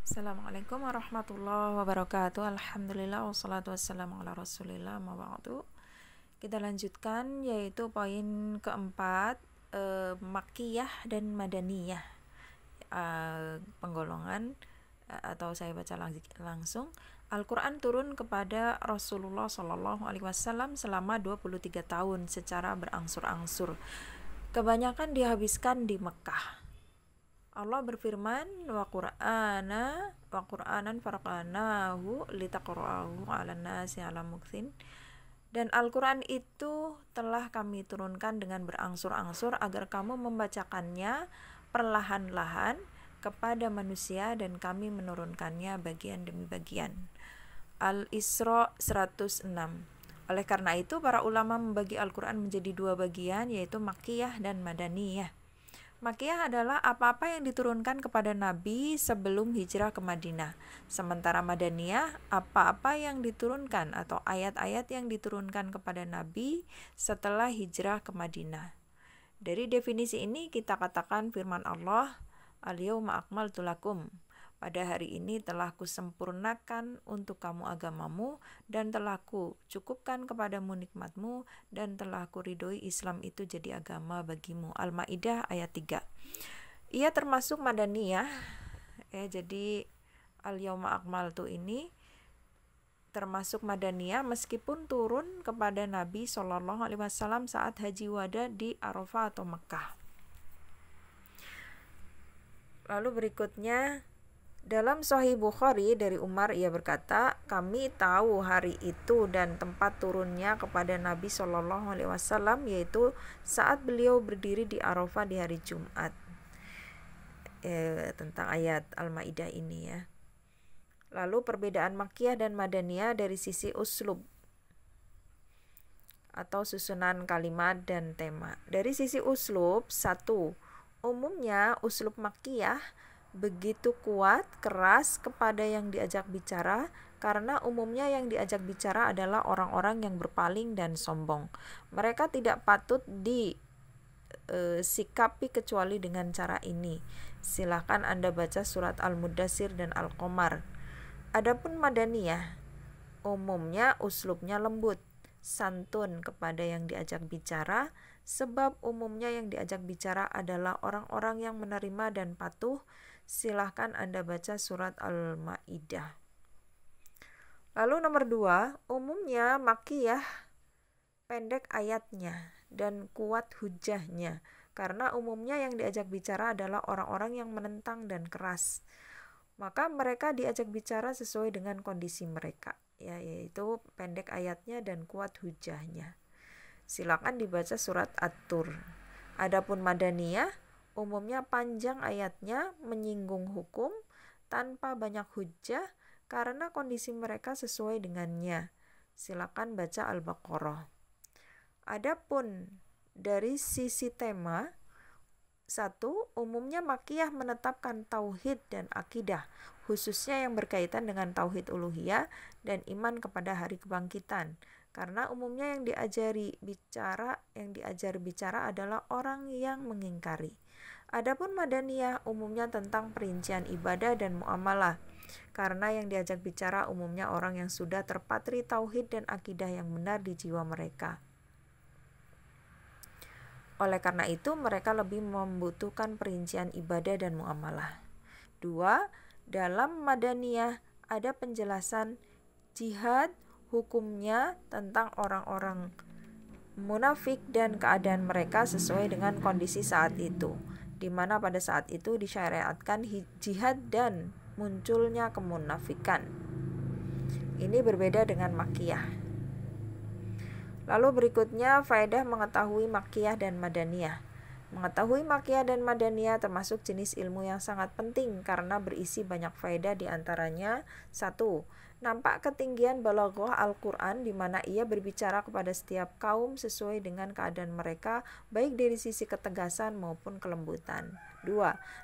Assalamualaikum warahmatullahi wabarakatuh. Alhamdulillah wassalatu wassalamu ala rasulillah ma ba'du. Kita lanjutkan yaitu poin keempat, Makkiyah dan Madaniyah. Penggolongan atau saya baca langsung. Al-Quran turun kepada Rasulullah SAW selama 23 tahun secara berangsur-angsur. Kebanyakan dihabiskan di Mekah. Allah berfirman, wa Qur'anan faraqnahu litaqra'ahu 'alan nasi 'ala muktsin. Dan Al-Quran itu telah kami turunkan dengan berangsur-angsur agar kamu membacakannya perlahan-lahan kepada manusia, dan kami menurunkannya bagian demi bagian. Al-Isra 106. Oleh karena itu para ulama membagi Al-Quran menjadi dua bagian, yaitu Makkiyah dan Madaniyah. Makkiyah adalah apa-apa yang diturunkan kepada Nabi sebelum hijrah ke Madinah. Sementara Madaniyah, apa-apa yang diturunkan atau ayat-ayat yang diturunkan kepada Nabi setelah hijrah ke Madinah. Dari definisi ini kita katakan firman Allah, Al-yawma akmaltu lakum. Pada hari ini telah kusempurnakan untuk kamu agamamu, dan telah kucukupkan kepadamu nikmatmu, dan telah kuridhoi Islam itu jadi agama bagimu. Al-Maidah ayat 3. Ia termasuk Madaniyah. Jadi Al-Yawma Akmaltu ini termasuk Madaniyah meskipun turun kepada Nabi SAW saat Haji Wada di Arafah atau Mekah. Lalu berikutnya, dalam Sahih Bukhari dari Umar, ia berkata, kami tahu hari itu dan tempat turunnya kepada Nabi SAW, yaitu saat beliau berdiri di Arafah di hari Jumat. Tentang ayat Al-Maidah ini ya. Lalu perbedaan Makkiyah dan Madaniyah dari sisi uslub atau susunan kalimat dan tema. Dari sisi uslub, satu, umumnya uslub Makkiyah begitu kuat, keras kepada yang diajak bicara, karena umumnya yang diajak bicara adalah orang-orang yang berpaling dan sombong. Mereka tidak patut disikapi kecuali dengan cara ini. Silahkan Anda baca surat Al-Mudassir dan Al-Qamar. Adapun Madaniyah, umumnya uslubnya lembut, santun kepada yang diajak bicara, sebab umumnya yang diajak bicara adalah orang-orang yang menerima dan patuh. Silahkan Anda baca surat Al-Maidah. Lalu nomor 2, umumnya Makkiyah pendek ayatnya dan kuat hujahnya, karena umumnya yang diajak bicara adalah orang-orang yang menentang dan keras. Maka mereka diajak bicara sesuai dengan kondisi mereka, yaitu pendek ayatnya dan kuat hujahnya. Silakan dibaca surat At-Tur. Adapun Madaniyah, umumnya panjang ayatnya, menyinggung hukum tanpa banyak hujah karena kondisi mereka sesuai dengannya. Silakan baca Al-Baqarah. Adapun dari sisi tema, satu, umumnya Makkiyah menetapkan tauhid dan akidah, khususnya yang berkaitan dengan tauhid uluhiyah dan iman kepada hari kebangkitan. Karena umumnya yang diajar bicara adalah orang yang mengingkari. Adapun Madaniyah umumnya tentang perincian ibadah dan muamalah, karena yang diajak bicara umumnya orang yang sudah terpatri tauhid dan akidah yang benar di jiwa mereka. Oleh karena itu mereka lebih membutuhkan perincian ibadah dan muamalah. 2. Dalam Madaniyah ada penjelasan jihad, hukumnya tentang orang-orang munafik dan keadaan mereka sesuai dengan kondisi saat itu, di mana pada saat itu disyariatkan jihad dan munculnya kemunafikan. Ini berbeda dengan Makkiyah. Lalu berikutnya, faedah mengetahui Makkiyah dan Madaniyah. Mengetahui Makkiyah dan Madaniyah termasuk jenis ilmu yang sangat penting karena berisi banyak faedah, di antaranya 1. Nampak ketinggian balaghah Al-Quran di mana ia berbicara kepada setiap kaum sesuai dengan keadaan mereka, baik dari sisi ketegasan maupun kelembutan. 2.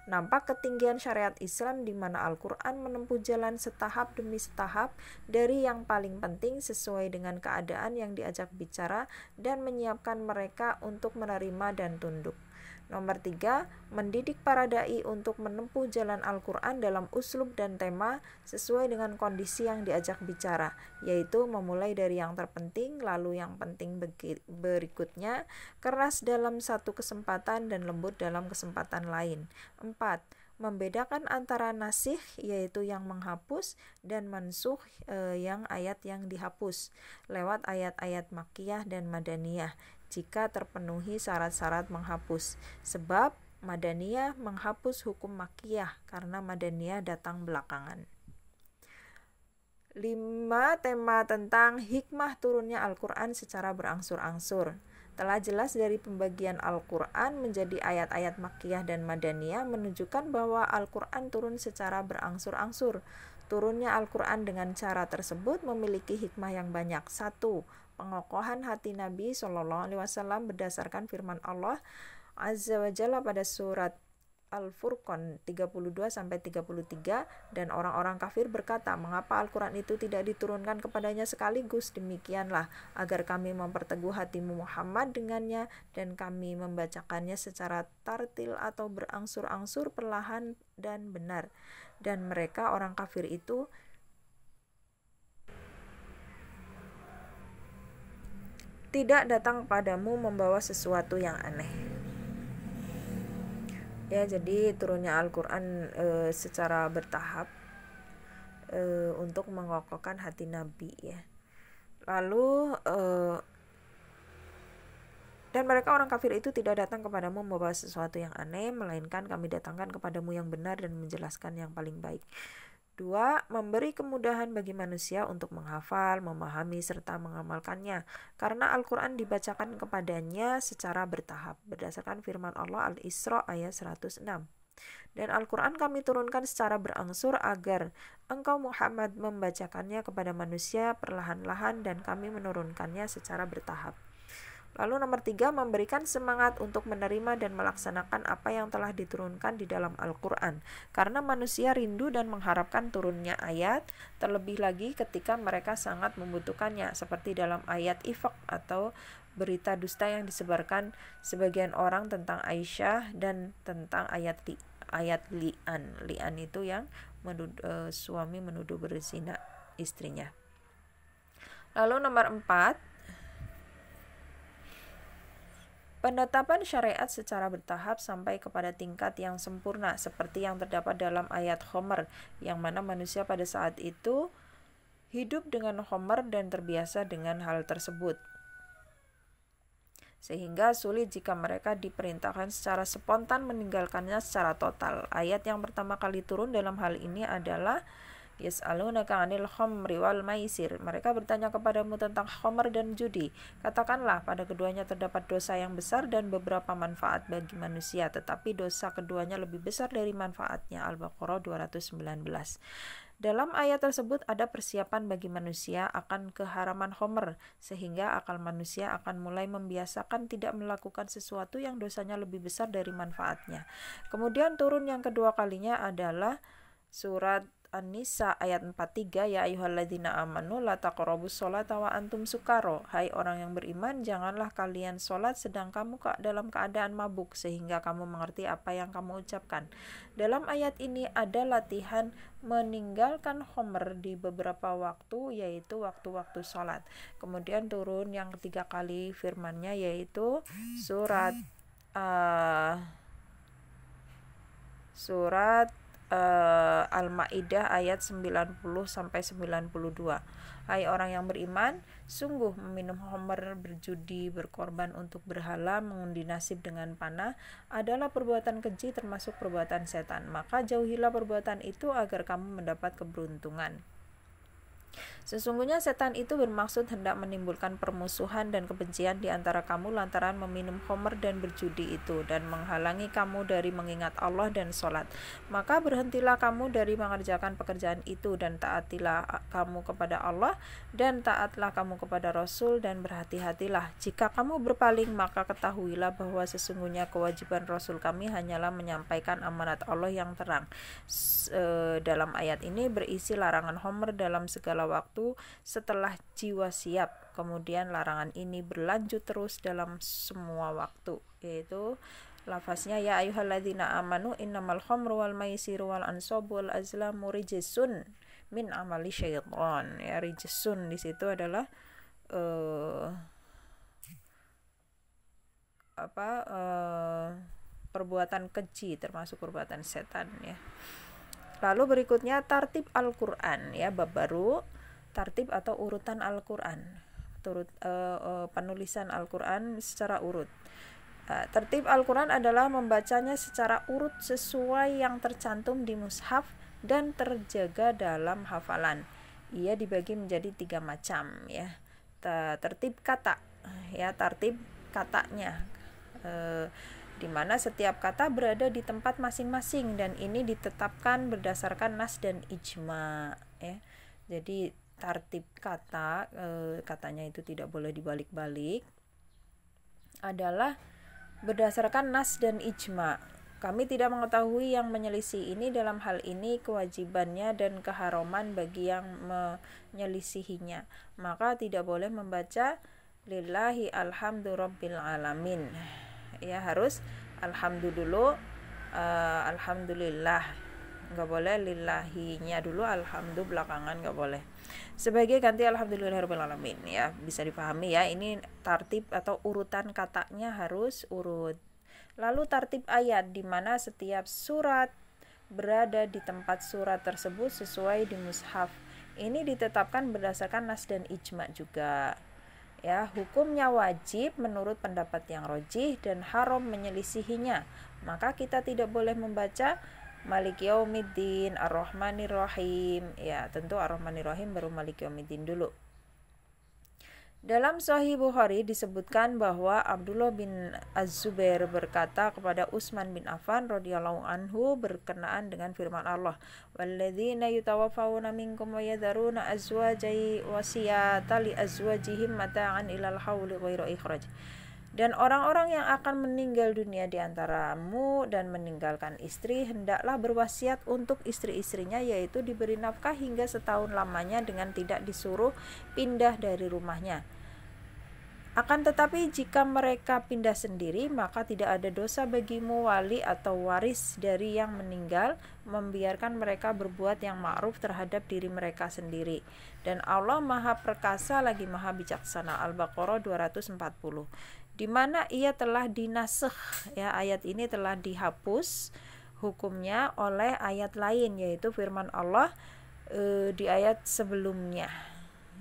Nampak ketinggian syariat Islam di mana Al-Quran menempuh jalan setahap demi setahap dari yang paling penting sesuai dengan keadaan yang diajak bicara dan menyiapkan mereka untuk menerima dan tunduk. Nomor 3, mendidik para dai untuk menempuh jalan Al-Quran dalam uslub dan tema sesuai dengan kondisi yang diajak bicara, yaitu memulai dari yang terpenting, lalu yang penting berikutnya, keras dalam satu kesempatan dan lembut dalam kesempatan lain. 4, membedakan antara nasih yaitu yang menghapus dan mansuh yang ayat yang dihapus lewat ayat-ayat makkiyah dan madaniyah jika terpenuhi syarat-syarat menghapus, sebab madaniyah menghapus hukum makkiyah karena madaniyah datang belakangan. 5, tema tentang hikmah turunnya Al-Quran secara berangsur-angsur. Telah jelas dari pembagian Al-Quran menjadi ayat-ayat makkiyah dan madaniyah menunjukkan bahwa Al-Quran turun secara berangsur-angsur. Turunnya Al-Quran dengan cara tersebut memiliki hikmah yang banyak. 1, pengokohan hati Nabi SAW berdasarkan firman Allah Azza wa Jalla pada surat Al-Furqan 32-33, dan orang-orang kafir berkata, mengapa Al-Quran itu tidak diturunkan kepadanya sekaligus? Demikianlah agar kami memperteguh hatimu Muhammad dengannya, dan kami membacakannya secara tartil atau berangsur-angsur perlahan dan benar. Dan mereka orang kafir itu tidak datang padamu membawa sesuatu yang aneh. Ya, jadi turunnya Al-Quran secara bertahap untuk mengokohkan hati Nabi ya. Lalu dan mereka orang kafir itu tidak datang kepadamu membawa sesuatu yang aneh, melainkan kami datangkan kepadamu yang benar dan menjelaskan yang paling baik. 2, memberi kemudahan bagi manusia untuk menghafal, memahami, serta mengamalkannya, karena Al-Quran dibacakan kepadanya secara bertahap, berdasarkan firman Allah Al-Isra ayat 106. Dan Al-Quran kami turunkan secara berangsur agar engkau Muhammad membacakannya kepada manusia perlahan-lahan, dan kami menurunkannya secara bertahap. Lalu nomor 3, memberikan semangat untuk menerima dan melaksanakan apa yang telah diturunkan di dalam Al-Quran, karena manusia rindu dan mengharapkan turunnya ayat, terlebih lagi ketika mereka sangat membutuhkannya, seperti dalam ayat Ifk atau berita dusta yang disebarkan sebagian orang tentang Aisyah, dan tentang ayat li'an. Li'an itu yang suami menuduh berzina istrinya. Lalu nomor 4, penetapan syariat secara bertahap sampai kepada tingkat yang sempurna, seperti yang terdapat dalam ayat Khomer, yang mana manusia pada saat itu hidup dengan Khomer dan terbiasa dengan hal tersebut, sehingga sulit jika mereka diperintahkan secara spontan meninggalkannya secara total. Ayat yang pertama kali turun dalam hal ini adalah Yas'alunaka 'anil khamri wal maisir. Mereka bertanya kepadamu tentang khamr dan judi. Katakanlah, pada keduanya terdapat dosa yang besar dan beberapa manfaat bagi manusia, tetapi dosa keduanya lebih besar dari manfaatnya. Al-Baqarah 219. Dalam ayat tersebut ada persiapan bagi manusia akan keharaman khamr, sehingga akal manusia akan mulai membiasakan tidak melakukan sesuatu yang dosanya lebih besar dari manfaatnya. Kemudian turun yang kedua kalinya adalah surat An-Nisa ayat 43, ya ayyuhalladzina amanu la taqrabus sholata wa antum sukaro. Hai orang yang beriman, janganlah kalian sholat sedang kamu dalam keadaan mabuk, sehingga kamu mengerti apa yang kamu ucapkan. Dalam ayat ini ada latihan meninggalkan khomer di beberapa waktu, yaitu waktu-waktu sholat. Kemudian turun yang ketiga kali firmannya, yaitu surat Al-Maidah ayat 90-92. Hai orang yang beriman, sungguh meminum khamr, berjudi, berkorban untuk berhala, mengundi nasib dengan panah adalah perbuatan keji, termasuk perbuatan setan. Maka jauhilah perbuatan itu agar kamu mendapat keberuntungan. Sesungguhnya setan itu bermaksud hendak menimbulkan permusuhan dan kebencian di antara kamu lantaran meminum khamr dan berjudi itu, dan menghalangi kamu dari mengingat Allah dan sholat. Maka berhentilah kamu dari mengerjakan pekerjaan itu, dan taatilah kamu kepada Allah, dan taatlah kamu kepada Rasul, dan berhati-hatilah. Jika kamu berpaling, maka ketahuilah bahwa sesungguhnya kewajiban Rasul kami hanyalah menyampaikan amanat Allah yang terang. Dalam ayat ini berisi larangan khamr dalam segala waktu setelah jiwa siap. Kemudian larangan ini berlanjut terus dalam semua waktu, yaitu lafaznya ya ayyuhalladzina amanu innamal khamru wal maisiru wal ansabu wal azlamu rijsun min amali syaitan. Ya, rijsun di situ adalah perbuatan keji, termasuk perbuatan setan ya. Lalu berikutnya tartib Al-Qur'an ya, bab baru, tartib atau urutan Al-Qur'an. Penulisan Al-Qur'an secara urut. Tertib Al-Qur'an adalah membacanya secara urut sesuai yang tercantum di mushaf dan terjaga dalam hafalan. Ia dibagi menjadi 3 macam ya. Tertib kata ya, tertib katanya, di mana setiap kata berada di tempat masing-masing dan ini ditetapkan berdasarkan nas dan ijma ya. Jadi tertib kata, katanya itu tidak boleh dibalik-balik, adalah berdasarkan nas dan ijma. Kami tidak mengetahui yang menyelisih ini. Dalam hal ini kewajibannya dan keharaman bagi yang menyelisihinya, maka tidak boleh membaca lillahi alhamdu rabbil alamin ya, harus alhamdu dulu, alhamdulillah, nggak boleh lillahinya dulu, alhamdu belakangan, nggak boleh, sebagai ganti alhamdulillahirabbil alamin ya. Bisa dipahami ya, ini tartib atau urutan katanya harus urut. Lalu tartib ayat, di mana setiap surat berada di tempat surat tersebut sesuai di mushaf. Ini ditetapkan berdasarkan nas dan ijma juga ya. Hukumnya wajib menurut pendapat yang rojih dan haram menyelisihinya. Maka kita tidak boleh membaca Malik Yaumiddin, Ar-Rahmanir Rahim ya, tentu Ar-Rahmanir Rahim baru Malik Yaumiddin dulu. Dalam Sahih Bukhari disebutkan bahwa Abdullah bin Az-Zubair berkata kepada Utsman bin Affan radhiyallahu anhu berkenaan dengan firman Allah, "Walladzina yutawaffawna minkum wa yadharuna azwajan wasiyatan li azwajihim mata'an ilal hauli ghairu ikhraj." Dan orang-orang yang akan meninggal dunia di antaramu dan meninggalkan istri, hendaklah berwasiat untuk istri-istrinya, yaitu diberi nafkah hingga setahun lamanya dengan tidak disuruh pindah dari rumahnya. Akan tetapi jika mereka pindah sendiri, maka tidak ada dosa bagimu wali atau waris dari yang meninggal membiarkan mereka berbuat yang ma'ruf terhadap diri mereka sendiri. Dan Allah Maha Perkasa lagi Maha Bijaksana. Al-Baqarah 240. Di mana ia telah dinasakh ya, ayat ini telah dihapus hukumnya oleh ayat lain, yaitu firman Allah di ayat sebelumnya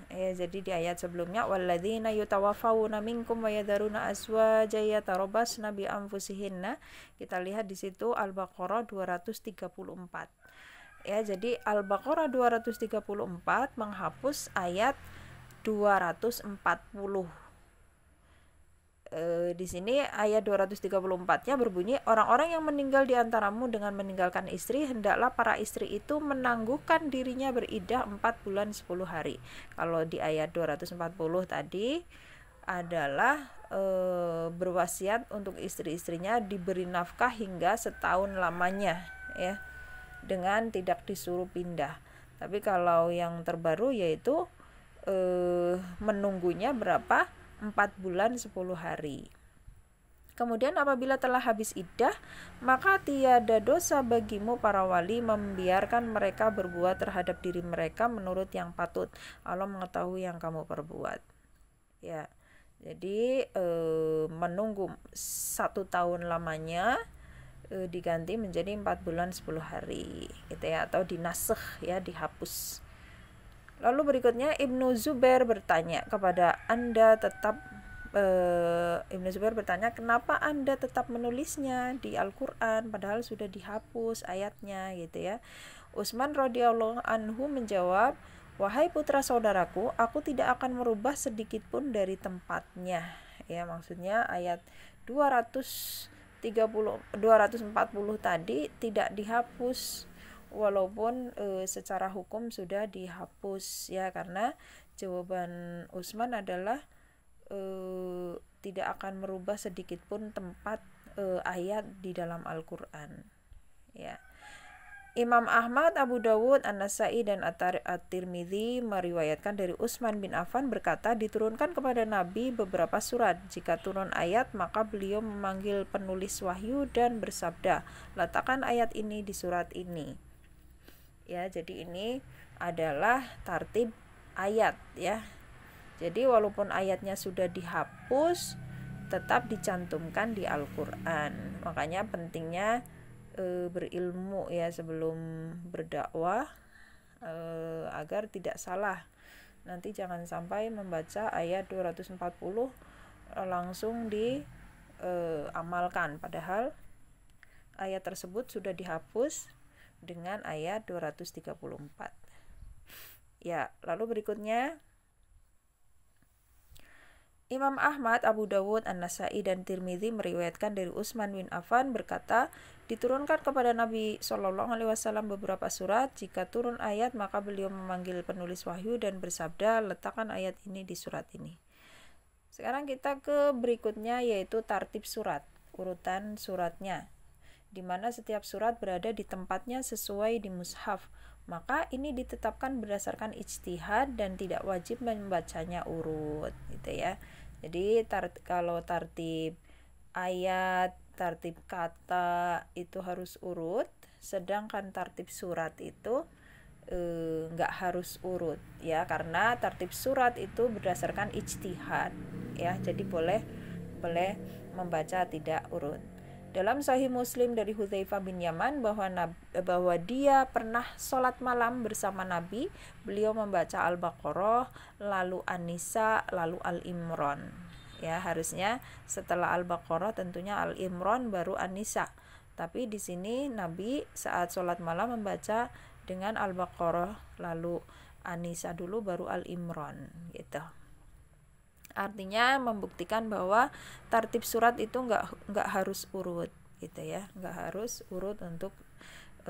ya. Jadi di ayat sebelumnya, walladzina yutawaffawna minkum wa yadharuna azwajan yatarabbasna bi anfusihinna, kita lihat di situ Al-Baqarah 234 ya. Jadi Al-Baqarah 234 menghapus ayat 240. Di sini ayat 234-nya berbunyi, orang-orang yang meninggal di antaramu dengan meninggalkan istri, hendaklah para istri itu menangguhkan dirinya beriddah 4 bulan 10 hari. Kalau di ayat 240 tadi adalah berwasiat untuk istri-istrinya diberi nafkah hingga setahun lamanya ya, dengan tidak disuruh pindah. Tapi kalau yang terbaru yaitu menunggunya berapa? 4 bulan 10 hari. Kemudian apabila telah habis iddah, maka tiada dosa bagimu para wali membiarkan mereka berbuat terhadap diri mereka menurut yang patut. Allah mengetahui yang kamu perbuat ya. Jadi menunggu 1 tahun lamanya diganti menjadi 4 bulan 10 hari gitu ya, atau dinasakh ya, dihapus. Lalu berikutnya Ibnu Zubair bertanya kepada Anda tetap Ibnu Zubair bertanya, kenapa Anda tetap menulisnya di Al-Quran padahal sudah dihapus ayatnya gitu ya. Utsman radhiyallahu anhu menjawab, wahai putra saudaraku, aku tidak akan merubah sedikit pun dari tempatnya ya. Maksudnya ayat 240 tadi tidak dihapus, walaupun secara hukum sudah dihapus ya, karena jawaban Utsman adalah tidak akan merubah sedikit pun tempat ayat di dalam Al-Quran ya. Imam Ahmad, Abu Dawud, An-Nasai, dan At-Tirmidzi meriwayatkan dari Utsman bin Affan berkata, diturunkan kepada Nabi beberapa surat. Jika turun ayat, maka beliau memanggil penulis wahyu dan bersabda, letakkan ayat ini di surat ini. Ya, jadi ini adalah tartib ayat ya. Jadi walaupun ayatnya sudah dihapus, tetap dicantumkan di Al-Quran. Makanya pentingnya berilmu ya sebelum berdakwah, agar tidak salah. Nanti jangan sampai membaca ayat 240 langsung diamalkan, padahal ayat tersebut sudah dihapus dengan ayat 234. Ya, lalu berikutnya Imam Ahmad, Abu Dawud, An-Nasai, dan Tirmidzi meriwayatkan dari Utsman bin Affan berkata, diturunkan kepada Nabi SAW beberapa surat. Jika turun ayat, maka beliau memanggil penulis wahyu dan bersabda, letakkan ayat ini di surat ini. Sekarang kita ke berikutnya, yaitu tartib surat, urutan suratnya, di mana setiap surat berada di tempatnya sesuai di mushaf. Maka ini ditetapkan berdasarkan ijtihad dan tidak wajib membacanya urut, gitu ya. Jadi kalau tartib ayat, tartib kata itu harus urut, sedangkan tartib surat itu nggak harus urut ya, karena tartib surat itu berdasarkan ijtihad ya. Jadi boleh membaca tidak urut. Dalam Sahih Muslim dari Hudzaifah bin Yaman bahwa dia pernah sholat malam bersama Nabi. Beliau membaca Al-Baqarah, lalu An-Nisa, lalu Al-Imran. Ya, harusnya setelah Al-Baqarah tentunya Al-Imran baru An-Nisa. Tapi di sini Nabi saat sholat malam membaca dengan Al-Baqarah, lalu An-Nisa dulu baru Al-Imran gitu. Artinya membuktikan bahwa tartib surat itu nggak harus urut gitu ya, nggak harus urut untuk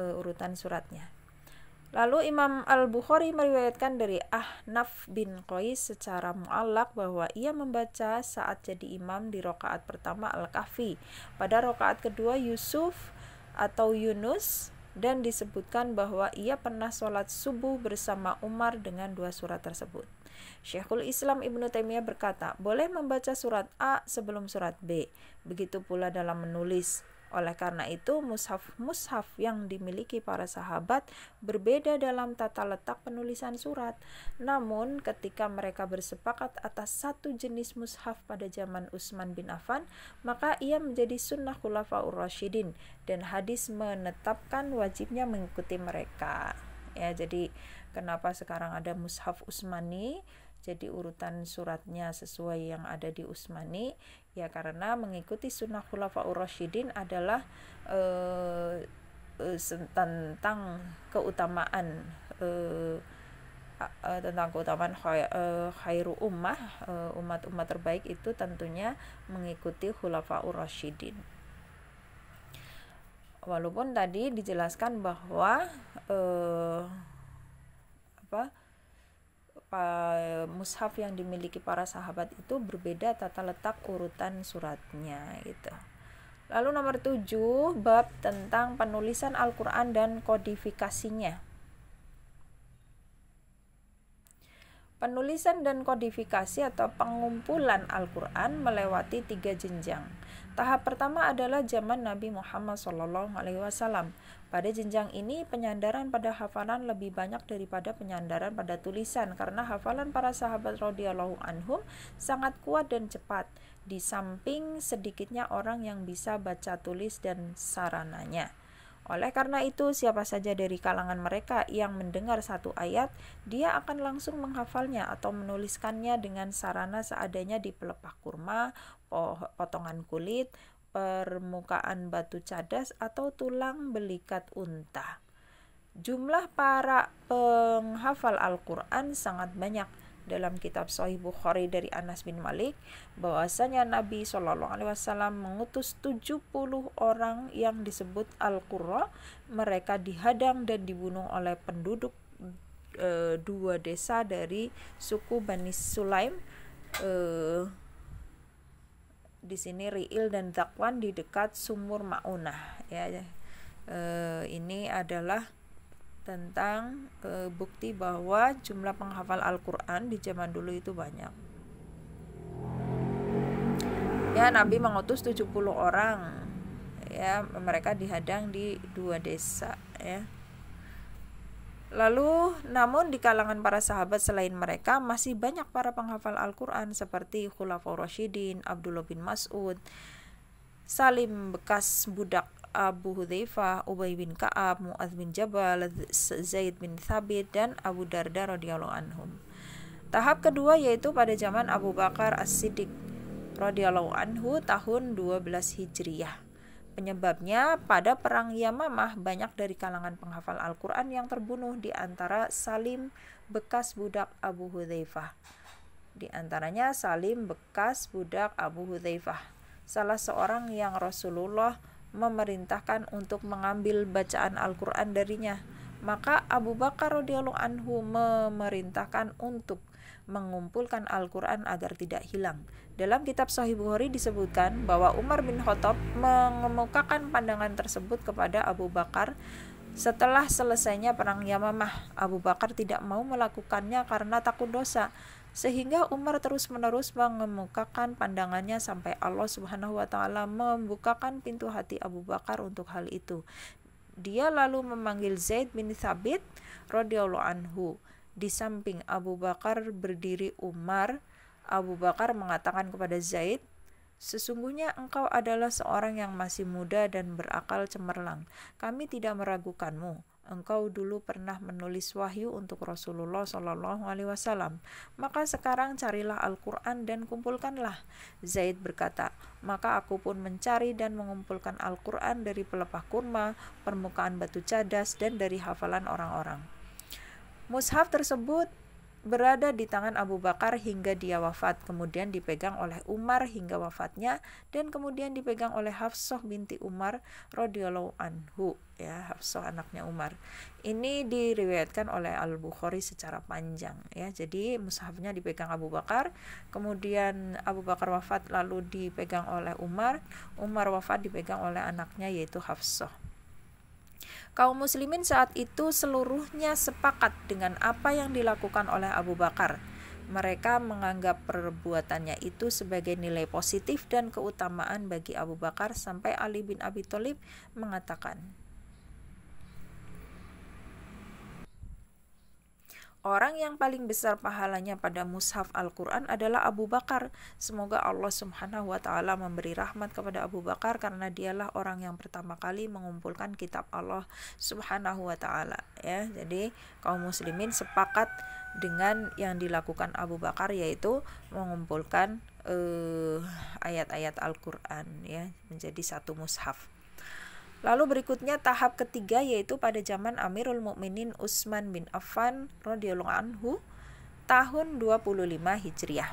urutan suratnya. Lalu Imam Al-Bukhari meriwayatkan dari Ahnaf bin Qais secara mu'allaq bahwa ia membaca saat jadi imam di rakaat pertama Al-Kahfi, pada rakaat kedua Yusuf atau Yunus, dan disebutkan bahwa ia pernah sholat subuh bersama Umar dengan dua surat tersebut. Syekhul Islam Ibnu Taimiyah berkata, boleh membaca surat A sebelum surat B, begitu pula dalam menulis. Oleh karena itu, mushaf yang dimiliki para sahabat berbeda dalam tata letak penulisan surat. Namun, ketika mereka bersepakat atas satu jenis mushaf pada zaman Utsman bin Affan, maka ia menjadi sunnah khulafaur rasyidin, dan hadis menetapkan wajibnya mengikuti mereka. Ya, jadi kenapa sekarang ada mushaf Utsmani? Jadi urutan suratnya sesuai yang ada di Utsmani, ya karena mengikuti sunnah khulafaur rasyidin adalah tentang keutamaan khairu ummah, umat-umat terbaik itu tentunya mengikuti khulafaur rasyidin. Walaupun tadi dijelaskan bahwa mushaf yang dimiliki para sahabat itu berbeda tata letak urutan suratnya gitu. Lalu nomor 7, bab tentang penulisan Al-Quran dan kodifikasinya. Penulisan dan kodifikasi atau pengumpulan Al-Quran melewati 3 jenjang. Tahap pertama adalah zaman Nabi Muhammad SAW. Pada jenjang ini, penyandaran pada hafalan lebih banyak daripada penyandaran pada tulisan, karena hafalan para sahabat radhiyallahu anhum sangat kuat dan cepat, di samping sedikitnya orang yang bisa baca tulis dan sarananya. Oleh karena itu, siapa saja dari kalangan mereka yang mendengar satu ayat, dia akan langsung menghafalnya atau menuliskannya dengan sarana seadanya di pelepah kurma, potongan kulit, permukaan batu cadas, atau tulang belikat unta. Jumlah para penghafal Al-Quran sangat banyak. Dalam kitab Sahih Bukhari dari Anas bin Malik, bahwasanya Nabi SAW mengutus 70 orang yang disebut Al-Qurra. Mereka dihadang dan dibunuh oleh penduduk dua desa dari suku Bani Sulaim, di sini Ri'il dan Zakwan, di dekat sumur Ma'unah ya. Ini adalah tentang bukti bahwa jumlah penghafal Al-Quran di zaman dulu itu banyak. Ya, Nabi mengutus 70 orang. Ya, mereka dihadang di 2 desa, ya. Lalu, namun di kalangan para sahabat selain mereka masih banyak para penghafal Al-Quran seperti Khulafaur Rasyidin, Abdullah bin Mas'ud, Salim bekas budak Abu Hudzaifah, Ubay bin Ka'ab, Mu'adz bin Jabal, Zaid bin Thabit, dan Abu Darda radhiyallahu anhum. Tahap kedua yaitu pada zaman Abu Bakar As-Siddiq radhiyallahu anhu tahun 12 Hijriyah. Penyebabnya pada perang Yamamah banyak dari kalangan penghafal Al-Quran yang terbunuh, di antara Salim bekas budak Abu Hudzaifah. Di antaranya Salim bekas budak Abu Hudzaifah, salah seorang yang Rasulullah memerintahkan untuk mengambil bacaan Al-Quran darinya. Maka Abu Bakar radhiyallahu anhu memerintahkan untuk mengumpulkan Al-Quran agar tidak hilang. Dalam kitab Sahih Bukhari disebutkan bahwa Umar bin Khattab mengemukakan pandangan tersebut kepada Abu Bakar setelah selesainya perang Yamamah. Abu Bakar tidak mau melakukannya karena takut dosa, sehingga Umar terus-menerus mengemukakan pandangannya sampai Allah Subhanahu wa taala membukakan pintu hati Abu Bakar untuk hal itu. Dia lalu memanggil Zaid bin Thabit radhiyallahu anhu. Di samping Abu Bakar berdiri Umar. Abu Bakar mengatakan kepada Zaid, "Sesungguhnya engkau adalah seorang yang masih muda dan berakal cemerlang. Kami tidak meragukanmu. Engkau dulu pernah menulis wahyu untuk Rasulullah SAW. Maka sekarang carilah Al-Quran dan kumpulkanlah." Zaid berkata, "Maka aku pun mencari dan mengumpulkan Al-Quran dari pelepah kurma, permukaan batu cadas, dan dari hafalan orang-orang." Mushaf tersebut berada di tangan Abu Bakar hingga dia wafat, kemudian dipegang oleh Umar hingga wafatnya, dan kemudian dipegang oleh Hafsah binti Umar radhiyallahu anhu, ya, Hafsah anaknya Umar. Ini diriwayatkan oleh Al-Bukhari secara panjang, ya. Jadi mushafnya dipegang Abu Bakar, kemudian Abu Bakar wafat lalu dipegang oleh Umar, Umar wafat dipegang oleh anaknya yaitu Hafsah. Kaum muslimin saat itu seluruhnya sepakat dengan apa yang dilakukan oleh Abu Bakar. Mereka menganggap perbuatannya itu sebagai nilai positif dan keutamaan bagi Abu Bakar, sampai Ali bin Abi Thalib mengatakan, "Orang yang paling besar pahalanya pada mushaf Al-Quran adalah Abu Bakar. Semoga Allah Subhanahu wa ta'ala memberi rahmat kepada Abu Bakar, karena dialah orang yang pertama kali mengumpulkan kitab Allah Subhanahu wa ta'ala." Ya, jadi kaum muslimin sepakat dengan yang dilakukan Abu Bakar, yaitu mengumpulkan ayat-ayat Al-Quran, ya, menjadi satu mushaf. Lalu berikutnya tahap ketiga yaitu pada zaman Amirul Mukminin Utsman bin Affan radhiyallahu anhu tahun 25 Hijriah.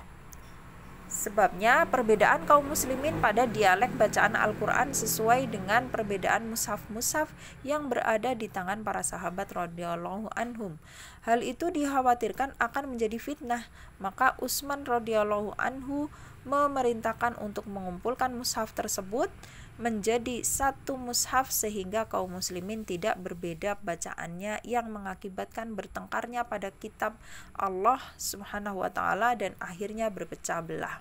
Sebabnya perbedaan kaum muslimin pada dialek bacaan Al-Quran sesuai dengan perbedaan mushaf-mushaf yang berada di tangan para sahabat radhiyallahu anhum. Hal itu dikhawatirkan akan menjadi fitnah, maka Utsman radhiyallahu anhu memerintahkan untuk mengumpulkan mushaf tersebut menjadi satu mushaf, sehingga kaum muslimin tidak berbeda bacaannya yang mengakibatkan bertengkarnya pada kitab Allah Subhanahu wa ta'ala dan akhirnya berpecah belah.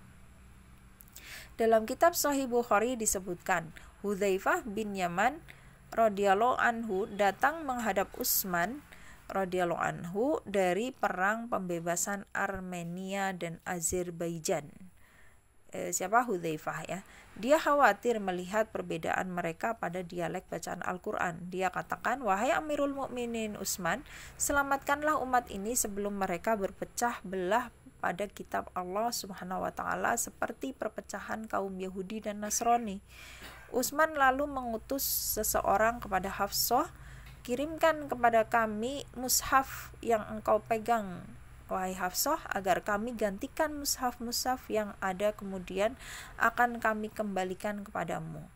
Dalam kitab Sahih Bukhari disebutkan, Hudzaifah bin Yaman radhiyallahu anhu datang menghadap Utsman radhiyallahu anhu dari perang pembebasan Armenia dan Azerbaijan. Siapa? Hudzaifah, ya. Dia khawatir melihat perbedaan mereka pada dialek bacaan Al-Quran. Dia katakan, "Wahai Amirul Mukminin Utsman, selamatkanlah umat ini sebelum mereka berpecah belah pada kitab Allah Subhanahu wa ta'ala seperti perpecahan kaum Yahudi dan Nasrani." Utsman lalu mengutus seseorang kepada Hafsah, "Kirimkan kepada kami mushaf yang engkau pegang, wahai Hafsah, agar kami gantikan mushaf-mushaf yang ada kemudian akan kami kembalikan kepadamu."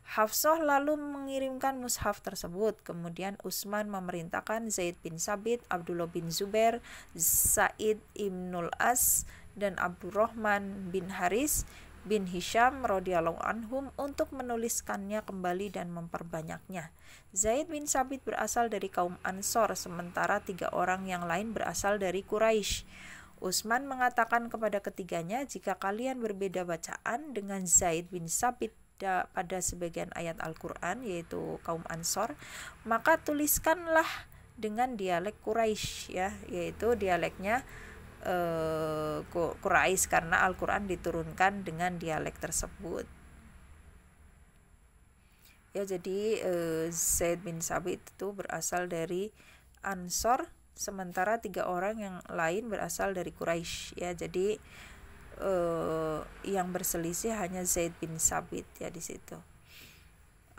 Hafsah lalu mengirimkan mushaf tersebut. Kemudian Utsman memerintahkan Zaid bin Sabit, Abdullah bin Zubair, Sa'id ibnul As, dan Abdurrahman bin Haris bin Hisham radhiyallahu anhum untuk menuliskannya kembali dan memperbanyaknya. Zaid bin Sabit berasal dari kaum Ansor, sementara 3 orang yang lain berasal dari Quraisy. Utsman mengatakan kepada ketiganya, jika kalian berbeda bacaan dengan Zaid bin Sabit pada sebagian ayat Al-Quran, yaitu kaum Ansor, maka tuliskanlah dengan dialek Quraisy, ya, yaitu dialeknya Quraisy, karena Al-Quran diturunkan dengan dialek tersebut. Ya, jadi Zaid bin Sabit itu berasal dari Ansor, sementara 3 orang yang lain berasal dari Quraisy, ya. Jadi yang berselisih hanya Zaid bin Sabit, ya, di situ.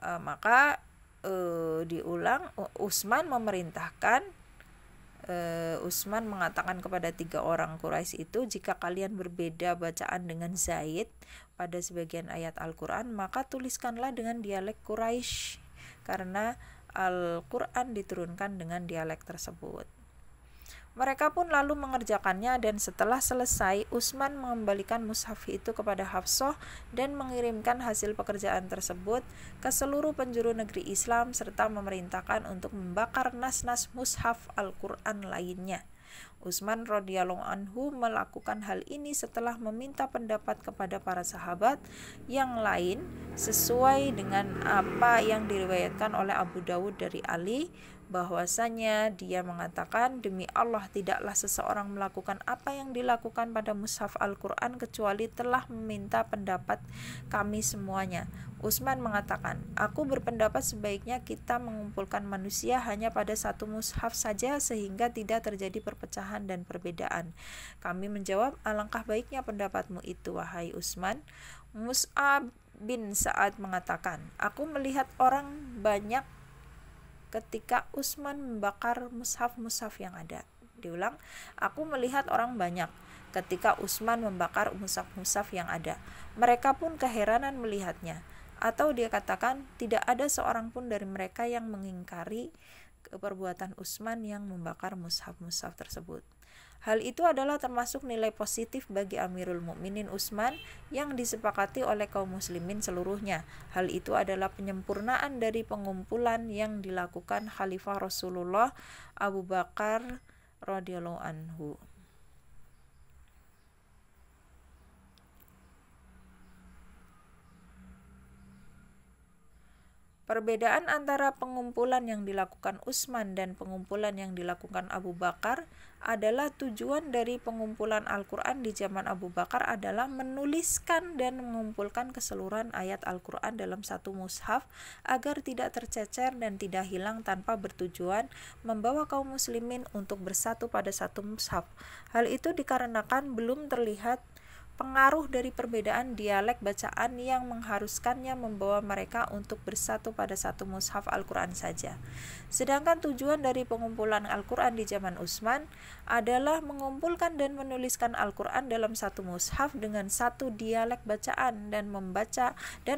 Maka diulang, Utsman memerintahkan, Utsman mengatakan kepada 3 orang Quraisy itu, jika kalian berbeda bacaan dengan Zaid pada sebagian ayat Al-Quran, maka tuliskanlah dengan dialek Quraisy, karena Al-Quran diturunkan dengan dialek tersebut. Mereka pun lalu mengerjakannya, dan setelah selesai, Utsman mengembalikan mushaf itu kepada Hafsah dan mengirimkan hasil pekerjaan tersebut ke seluruh penjuru negeri Islam, serta memerintahkan untuk membakar nas-nas mushaf Al-Quran lainnya. Utsman radhiyallahu anhu melakukan hal ini setelah meminta pendapat kepada para sahabat yang lain sesuai dengan apa yang diriwayatkan oleh Abu Dawud dari Ali, bahwasanya dia mengatakan, demi Allah tidaklah seseorang melakukan apa yang dilakukan pada mushaf Al-Quran kecuali telah meminta pendapat kami semuanya. Utsman mengatakan, aku berpendapat sebaiknya kita mengumpulkan manusia hanya pada satu mushaf saja sehingga tidak terjadi perpecahan dan perbedaan. Kami menjawab, alangkah baiknya pendapatmu itu, wahai Utsman. Mus'ab bin Sa'ad mengatakan, aku melihat orang banyak ketika Utsman membakar mushaf-mushaf yang ada. Diulang, aku melihat orang banyak ketika Utsman membakar mushaf-mushaf yang ada. Mereka pun keheranan melihatnya. Atau dia katakan, tidak ada seorang pun dari mereka yang mengingkari perbuatan Utsman yang membakar mushaf-mushaf tersebut. Hal itu adalah termasuk nilai positif bagi Amirul Mukminin Utsman yang disepakati oleh kaum muslimin seluruhnya. Hal itu adalah penyempurnaan dari pengumpulan yang dilakukan Khalifah Rasulullah Abu Bakar radhiyallahu anhu. Perbedaan antara pengumpulan yang dilakukan Utsman dan pengumpulan yang dilakukan Abu Bakar adalah tujuan dari pengumpulan Al-Quran di zaman Abu Bakar adalah menuliskan dan mengumpulkan keseluruhan ayat Al-Quran dalam satu mushaf agar tidak tercecer dan tidak hilang, tanpa bertujuan membawa kaum muslimin untuk bersatu pada satu mushaf. Hal itu dikarenakan belum terlihat pengaruh dari perbedaan dialek bacaan yang mengharuskannya membawa mereka untuk bersatu pada satu mushaf Al-Quran saja. Sedangkan tujuan dari pengumpulan Al-Quran di zaman Utsman adalah mengumpulkan dan menuliskan Al-Quran dalam satu mushaf dengan satu dialek bacaan dan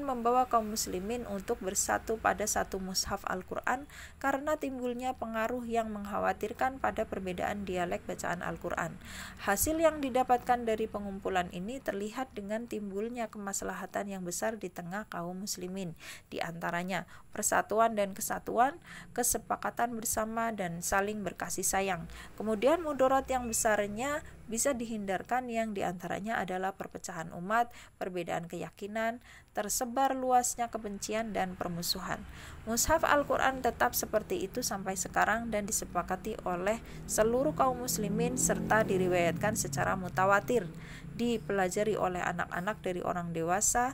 membawa kaum muslimin untuk bersatu pada satu mushaf Al-Quran, karena timbulnya pengaruh yang mengkhawatirkan pada perbedaan dialek bacaan Al-Quran. Hasil yang didapatkan dari pengumpulan ini terlihat dengan timbulnya kemaslahatan yang besar di tengah kaum muslimin, di antaranya persatuan dan kesatuan, kesepakatan bersama, dan saling berkasih sayang. Kemudian mudarat yang besarnya bisa dihindarkan, yang diantaranya adalah perpecahan umat, perbedaan keyakinan, tersebar luasnya kebencian dan permusuhan. Mushaf Al-Quran tetap seperti itu sampai sekarang dan disepakati oleh seluruh kaum muslimin serta diriwayatkan secara mutawatir, dipelajari oleh anak-anak dari orang dewasa,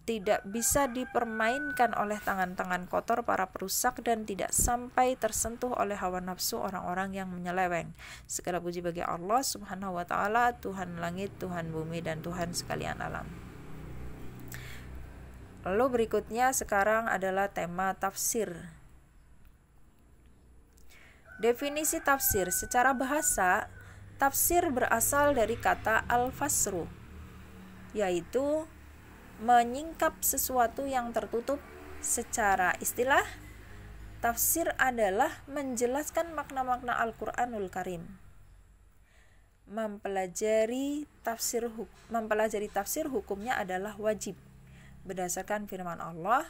tidak bisa dipermainkan oleh tangan-tangan kotor para perusak, dan tidak sampai tersentuh oleh hawa nafsu orang-orang yang menyeleweng. Segala puji bagi Allah Subhanahu wa ta'ala, Tuhan langit, Tuhan bumi, dan Tuhan sekalian alam. Lalu berikutnya sekarang adalah tema tafsir. Definisi tafsir secara bahasa, tafsir berasal dari kata al-fasru, yaitu menyingkap sesuatu yang tertutup. Secara istilah, tafsir adalah menjelaskan makna-makna Al-Quranul Karim. mempelajari tafsir hukumnya adalah wajib berdasarkan firman Allah.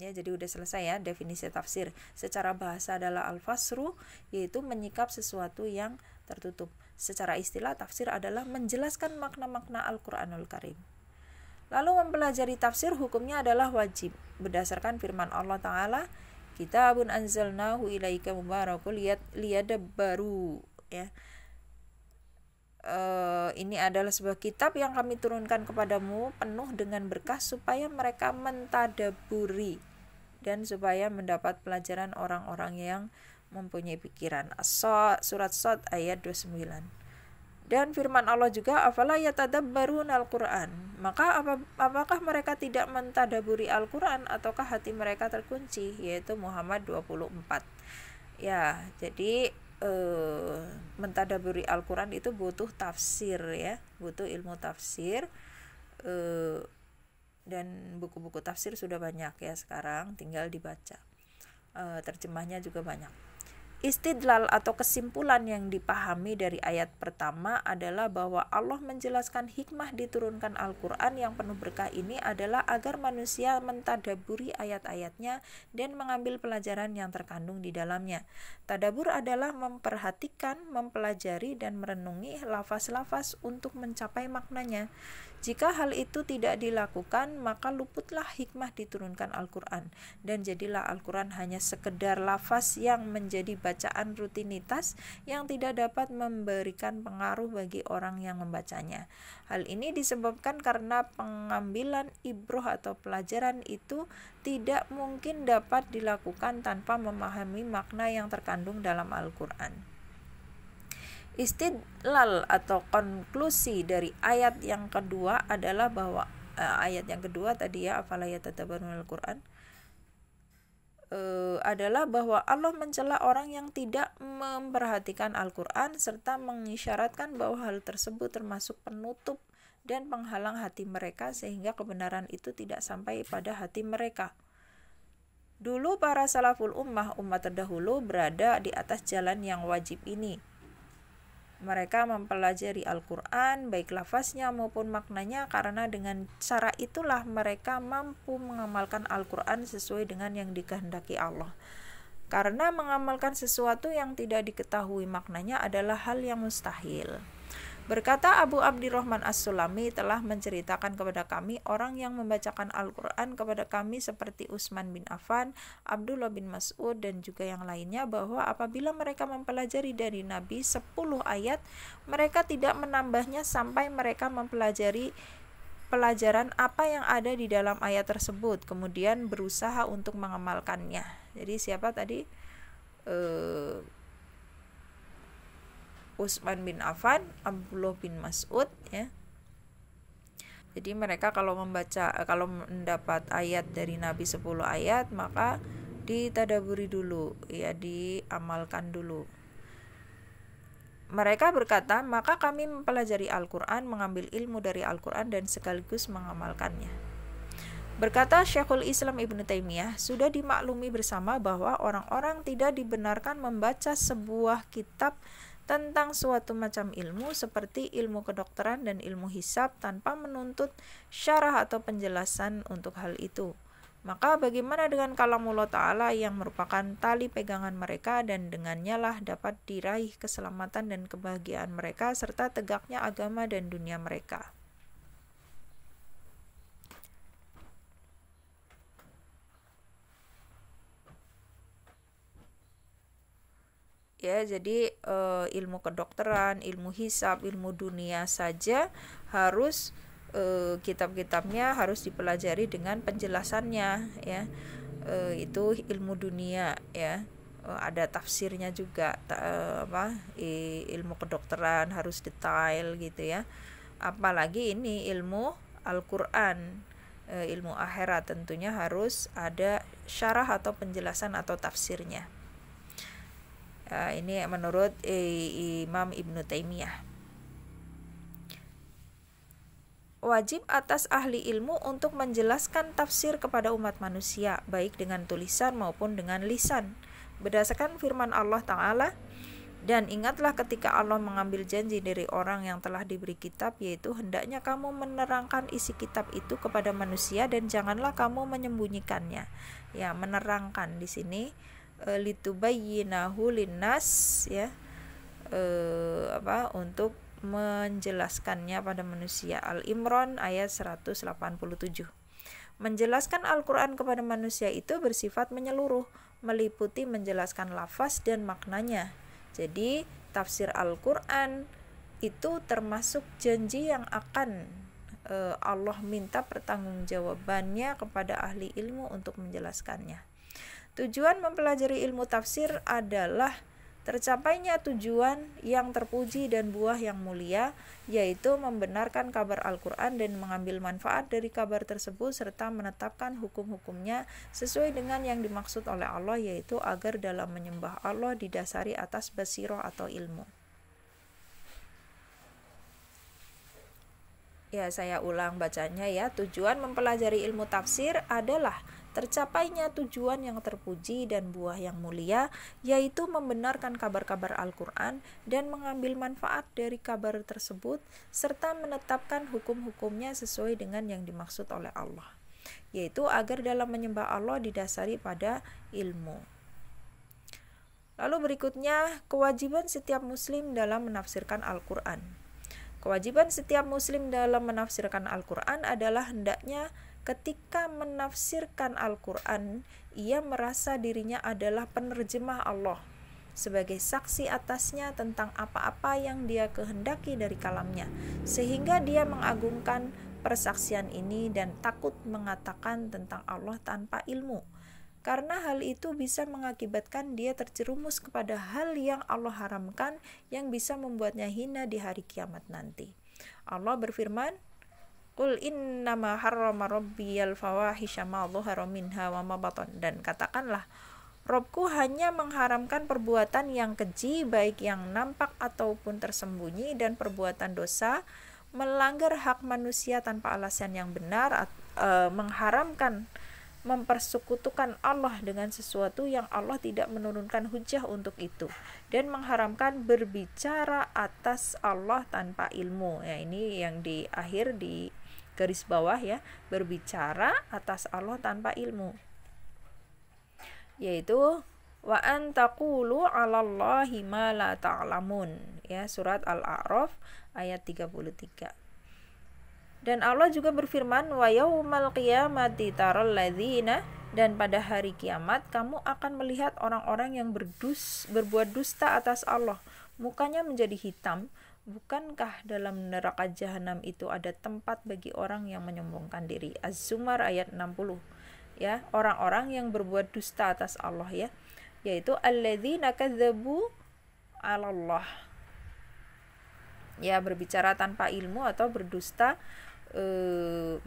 Ya, jadi udah selesai ya definisi tafsir. Secara bahasa adalah al-fasru, yaitu menyikap sesuatu yang tertutup. Secara istilah tafsir adalah menjelaskan makna-makna Al-Qur'anul Karim. Lalu mempelajari tafsir hukumnya adalah wajib berdasarkan firman Allah Ta'ala, kitabun anzalnahu ilaika mubarakul liyadabbaru, ya. Ini adalah sebuah kitab yang kami turunkan kepadamu penuh dengan berkah supaya mereka mentadaburi dan supaya mendapat pelajaran orang-orang yang mempunyai pikiran. Surat Shad ayat 29. Dan firman Allah juga, afala yatadabbarun al-Qur'an, maka apakah mereka tidak mentadaburi Al-Qur'an ataukah hati mereka terkunci, yaitu Muhammad 24. Ya, jadi mentadaburi Al-Quran itu butuh tafsir, ya, butuh ilmu tafsir, dan buku-buku tafsir sudah banyak ya sekarang, tinggal dibaca, terjemahnya juga banyak. Istidlal atau kesimpulan yang dipahami dari ayat pertama adalah bahwa Allah menjelaskan hikmah diturunkan Al-Quran yang penuh berkah ini adalah agar manusia mentadaburi ayat-ayatnya dan mengambil pelajaran yang terkandung di dalamnya. Tadabur adalah memperhatikan, mempelajari, dan merenungi lafaz-lafaz untuk mencapai maknanya. Jika hal itu tidak dilakukan, maka luputlah hikmah diturunkan Al-Quran, dan jadilah Al-Quran hanya sekedar lafaz yang menjadi bacaan rutinitas yang tidak dapat memberikan pengaruh bagi orang yang membacanya. Hal ini disebabkan karena pengambilan ibroh atau pelajaran itu tidak mungkin dapat dilakukan tanpa memahami makna yang terkandung dalam Al-Quran. Istidlal atau konklusi dari ayat yang kedua adalah bahwa ayat yang kedua tadi ya, afala yatadabbarunal Qur'an, adalah bahwa Allah mencela orang yang tidak memperhatikan Al-Qur'an serta mengisyaratkan bahwa hal tersebut termasuk penutup dan penghalang hati mereka sehingga kebenaran itu tidak sampai pada hati mereka. Dulu para salaful ummah, umat terdahulu, berada di atas jalan yang wajib ini. Mereka mempelajari Al-Quran, baik lafaznya maupun maknanya, karena dengan cara itulah mereka mampu mengamalkan Al-Quran sesuai dengan yang dikehendaki Allah. Karena mengamalkan sesuatu yang tidak diketahui maknanya adalah hal yang mustahil. Berkata Abu Abdirrahman As-Sulami telah menceritakan kepada kami orang yang membacakan Al-Quran kepada kami seperti Utsman bin Affan, Abdullah bin Mas'ud, dan juga yang lainnya, bahwa apabila mereka mempelajari dari Nabi 10 ayat, mereka tidak menambahnya sampai mereka mempelajari pelajaran apa yang ada di dalam ayat tersebut, kemudian berusaha untuk mengamalkannya. Jadi siapa tadi? Utsman bin Affan, Abdullah bin Mas'ud, ya. Jadi mereka kalau mendapat ayat dari Nabi 10 ayat, maka ditadaburi dulu, ya, diamalkan dulu. Mereka berkata, maka kami mempelajari Al-Quran, mengambil ilmu dari Al-Quran dan sekaligus mengamalkannya. Berkata Syekhul Islam Ibnu Taimiyah, sudah dimaklumi bersama bahwa orang-orang tidak dibenarkan membaca sebuah kitab tentang suatu macam ilmu seperti ilmu kedokteran dan ilmu hisab tanpa menuntut syarah atau penjelasan untuk hal itu. Maka bagaimana dengan kalamullah Ta'ala yang merupakan tali pegangan mereka, dan dengannya lah dapat diraih keselamatan dan kebahagiaan mereka serta tegaknya agama dan dunia mereka. Ya, jadi ilmu kedokteran, ilmu hisab, ilmu dunia saja harus kitab-kitabnya harus dipelajari dengan penjelasannya, ya. Itu ilmu dunia, ya. Ada tafsirnya juga, ilmu kedokteran harus detail gitu ya. Apalagi ini ilmu Al-Quran, ilmu akhirat, tentunya harus ada syarah atau penjelasan atau tafsirnya. Ini menurut Imam Ibnu Taimiyah. Wajib atas ahli ilmu untuk menjelaskan tafsir kepada umat manusia, baik dengan tulisan maupun dengan lisan. Berdasarkan firman Allah Ta'ala, Dan ingatlah ketika Allah mengambil janji dari orang yang telah diberi kitab, yaitu hendaknya kamu menerangkan isi kitab itu kepada manusia dan janganlah kamu menyembunyikannya. Ya, menerangkan di sini litubayyinahu linnas, ya, untuk menjelaskannya pada manusia. Al-Imran ayat 187. Menjelaskan Al-Quran kepada manusia itu bersifat menyeluruh, meliputi menjelaskan lafaz dan maknanya. Jadi tafsir Al-Quran itu termasuk janji yang akan Allah minta pertanggungjawabannya kepada ahli ilmu untuk menjelaskannya. Tujuan mempelajari ilmu tafsir adalah tercapainya tujuan yang terpuji dan buah yang mulia, yaitu membenarkan kabar Al-Quran dan mengambil manfaat dari kabar tersebut serta menetapkan hukum-hukumnya sesuai dengan yang dimaksud oleh Allah, yaitu agar dalam menyembah Allah didasari atas basiroh atau ilmu. Ya, saya ulang bacanya ya. Tujuan mempelajari ilmu tafsir adalah tercapainya tujuan yang terpuji dan buah yang mulia, yaitu membenarkan kabar-kabar Al-Quran dan mengambil manfaat dari kabar tersebut serta menetapkan hukum-hukumnya sesuai dengan yang dimaksud oleh Allah, yaitu agar dalam menyembah Allah didasari pada ilmu. Lalu berikutnya, kewajiban setiap muslim dalam menafsirkan Al-Quran. Kewajiban setiap muslim dalam menafsirkan Al-Quran adalah hendaknya ketika menafsirkan Al-Quran, ia merasa dirinya adalah penerjemah Allah sebagai saksi atasnya tentang apa-apa yang dia kehendaki dari kalamnya, sehingga dia mengagungkan persaksian ini dan takut mengatakan tentang Allah tanpa ilmu, karena hal itu bisa mengakibatkan dia terjerumus kepada hal yang Allah haramkan yang bisa membuatnya hina di hari kiamat nanti. Allah berfirman, Qul innama harrama rabbiyal fawahisha ma dhahara minha wa ma batan. Dan katakanlah, Robku hanya mengharamkan perbuatan yang keji, baik yang nampak ataupun tersembunyi, dan perbuatan dosa, melanggar hak manusia tanpa alasan yang benar, mengharamkan mempersekutukan Allah dengan sesuatu yang Allah tidak menurunkan hujah untuk itu, dan mengharamkan berbicara atas Allah tanpa ilmu. Ya, ini yang di akhir di garis bawah ya, berbicara atas Allah tanpa ilmu, yaitu wa an taqulu 'alallahi ma la ta'lamun, ya, surat Al-A'raf ayat 33. Dan Allah juga berfirman, wa yaumal qiyamati taral ladzina, dan pada hari kiamat kamu akan melihat orang-orang yang berbuat dusta atas Allah, mukanya menjadi hitam. Bukankah dalam neraka jahanam itu ada tempat bagi orang yang menyombongkan diri? Az-Zumar ayat 60. Ya, orang-orang yang berbuat dusta atas Allah, ya, yaitu alladzina kadzabu 'alallah. Ya, berbicara tanpa ilmu atau berdusta,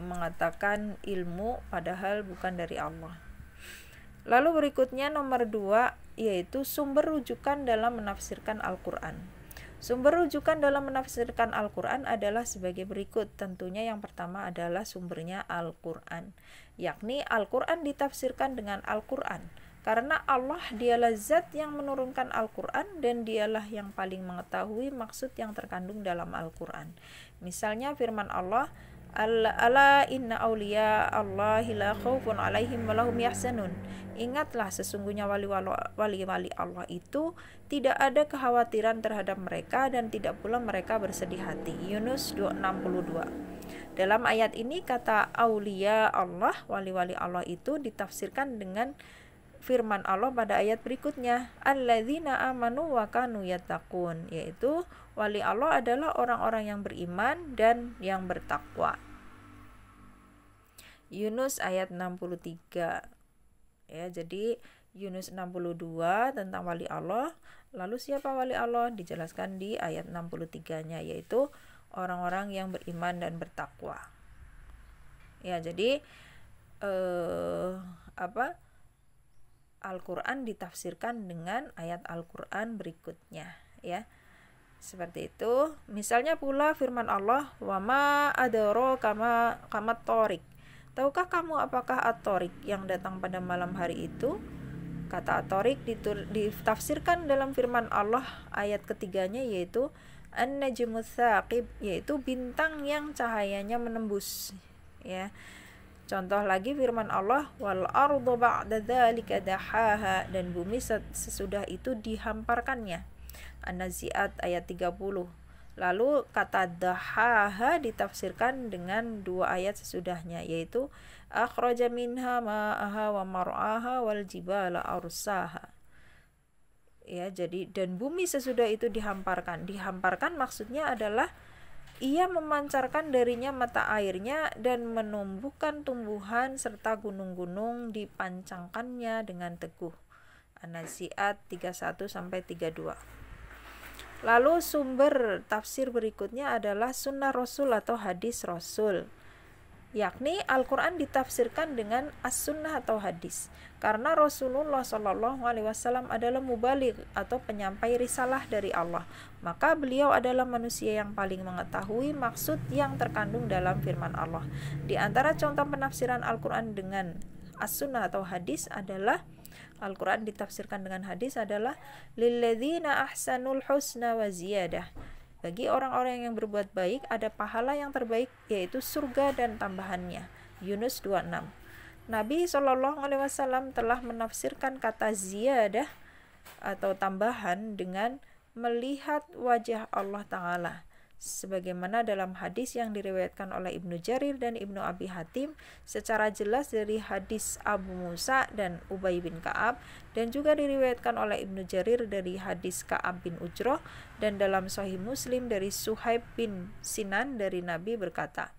mengatakan ilmu padahal bukan dari Allah. Lalu berikutnya nomor 2, yaitu sumber rujukan dalam menafsirkan Al-Quran. Sumber rujukan dalam menafsirkan Al-Quran adalah sebagai berikut. Tentunya yang pertama adalah sumbernya Al-Quran, yakni Al-Quran ditafsirkan dengan Al-Quran, karena Allah dialah zat yang menurunkan Al-Quran dan dialah yang paling mengetahui maksud yang terkandung dalam Al-Quran. Misalnya firman Allah, Ala inna awliya Allahi la khawfun alaihim wa lahum yahzanun. Ingatlah, sesungguhnya wali-wali Allah itu tidak ada kekhawatiran terhadap mereka dan tidak pula mereka bersedih hati. Yunus 2:62. Dalam ayat ini kata aulia Allah, wali-wali Allah itu ditafsirkan dengan firman Allah pada ayat berikutnya, alladzina amanu wa kanu yattaqun, yaitu wali Allah adalah orang-orang yang beriman dan yang bertakwa. Yunus ayat 63. Ya, jadi Yunus 62 tentang wali Allah. Lalu siapa wali Allah? Dijelaskan di ayat 63-nya, yaitu orang-orang yang beriman dan bertakwa. Ya, jadi Al-Quran ditafsirkan dengan ayat Al-Quran berikutnya, ya. Seperti itu. Misalnya pula firman Allah, wa ma adraka kamat torik. Tahukah kamu apakah at-torik yang datang pada malam hari itu? Kata At-Thariq ditafsirkan dalam firman Allah ayat ketiganya yaitu An-Najmus Tsaqib, yaitu bintang yang cahayanya menembus, ya. Contoh lagi firman Allah, wal ardu ba'da dzalika dahaha, dan bumi sesudah itu dihamparkannya. An-Nazi'at ayat 30. Lalu kata dahaha ditafsirkan dengan dua ayat sesudahnya, yaitu akhraja minha ma'aha wa mar'aha wal jibala arsaha. Ya, jadi dan bumi sesudah itu dihamparkan. Dihamparkan maksudnya adalah ia memancarkan darinya mata airnya dan menumbuhkan tumbuhan serta gunung-gunung dipancangkannya dengan teguh. An-Nazi'at 31-32. Lalu sumber tafsir berikutnya adalah sunnah Rasul atau hadis Rasul, yakni Al-Quran ditafsirkan dengan as-sunnah atau hadis, karena Rasulullah SAW adalah mubaligh atau penyampai risalah dari Allah, maka beliau adalah manusia yang paling mengetahui maksud yang terkandung dalam firman Allah. Di antara contoh penafsiran Al-Quran dengan as-sunnah atau hadis adalah Al-Quran ditafsirkan dengan hadis adalah lilladzina ahsanul husna wa ziyadah, bagi orang-orang yang berbuat baik ada pahala yang terbaik, yaitu surga dan tambahannya. Yunus 26. Nabi SAW telah menafsirkan kata ziyadah atau tambahan dengan melihat wajah Allah Ta'ala, sebagaimana dalam hadis yang diriwayatkan oleh Ibnu Jarir dan Ibnu Abi Hatim secara jelas dari hadis Abu Musa dan Ubay bin Ka'ab, dan juga diriwayatkan oleh Ibnu Jarir dari hadis Ka'ab bin Ujroh, dan dalam Sahih Muslim dari Suhaib bin Sinan dari Nabi berkata,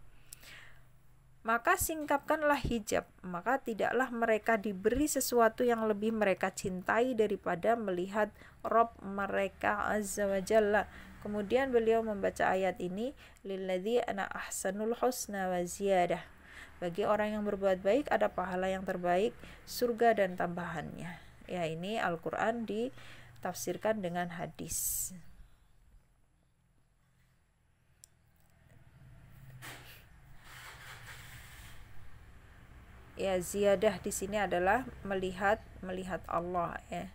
maka singkapkanlah hijab, maka tidaklah mereka diberi sesuatu yang lebih mereka cintai daripada melihat Rabb mereka Azza wa Jalla. Kemudian beliau membaca ayat ini, lilladzi ana ahsanul husna wa ziyadah, bagi orang yang berbuat baik ada pahala yang terbaik, surga dan tambahannya. Ya, ini Al-Quran ditafsirkan dengan hadis. Ya, ziyadah di sini adalah melihat Allah, ya.